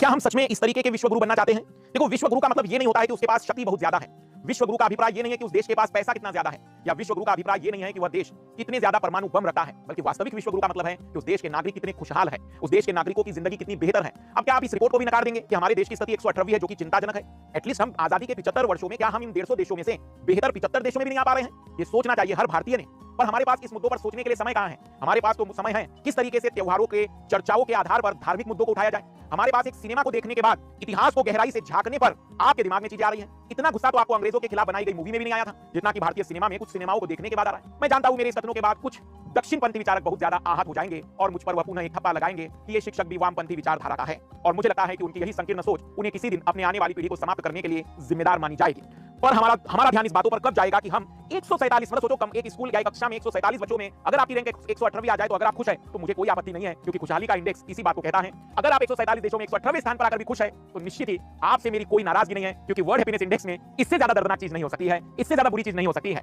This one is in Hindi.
क्या हम सच में इस तरीके के विश्वगुरु बनना चाहते हैं? देखो, विश्वगुरु का मतलब ये नहीं होता है कि उसके पास शक्ति बहुत ज्यादा है। विश्वगुरु का अभिप्राय ये नहीं है कि उस देश के पास पैसा कितना ज्यादा है, या विश्वगुरु का अभिप्राय ये नहीं है कि वह देश कितने ज्यादा परमाणु बम रखता है, बल्कि वास्तविक विश्वगुरु का मतलब है कि उस देश के नागरिक कितने खुशहाल है, उस देश के नागरिकों की जिंदगी कितनी बेहतर है। अब क्या आप इस रिपोर्ट को भी नकार देंगे कि हमारे देश की स्थिति 118वीं है, जो कि चिंताजनक है? एटलीस्ट हम आजादी के 75 वर्षों में क्या हम इन 150 देशों में से बेहतर 75 देशों में भी नहीं आ पा रहे हैं? ये सोचना चाहिए हर भारतीय ने। पर हमारे पास इस मुद्दों पर सोचने के लिए समय कहां है? हमारे पास तो समय है किस तरीके से त्योहारों के चर्चाओं के आधार पर धार्मिक मुद्दों को उठाया जाए। हमारे पास एक सिनेमा को देखने के बाद इतिहास को गहराई से झांकने पर आपके दिमाग में चीजें आ रही हैं। इतना गुस्सा तो आपको अंग्रेजों के खिलाफ बनाई गई मूवी में भी नहीं आया था, जितना कि भारतीय सिनेमा में कुछ सिनेमाओं को देखने के बाद आ रहा है। मैं जानता हूं मेरे इस कथनों के बाद कुछ दक्षिणपंथी विचारक बहुत ज्यादा आहत हो जाएंगे और मुझ पर वह पुनः एक ठप्पा लगाएंगे कि ये शिक्षक भी वामपंथी विचारधारा का है, और मुझे लगता है कि उनकी यही संकीर्ण सोच उन्हें किसी दिन अपने आने वाली पीढ़ी को समाप्त करने के लिए जिम्मेदार मानी जाएगी। पर हमारा ध्यान इस बातों पर कब जाएगा कि हम 147 मतलब सोचो, कम एक स्कूल या कक्षा में 147 बच्चों में अगर आपकी रैंक 118वीं आ जाए तो अगर आप खुश है तो मुझे कोई आपत्ति नहीं है, क्योंकि खुशहाली का इंडेक्स इसी बात को कहता है। अगर आप 147 देशों में 118वें स्थान पर आकर भी खुश है तो निश्चित ही आपसे मेरी कोई नाराजगी नहीं है, क्योंकि वर्ल्ड हैप्पीनेस इंडेक्स में इससे ज्यादा दर्दनाक चीज नहीं हो सकती है, इससे ज्यादा बुरी चीज नहीं हो सकती है।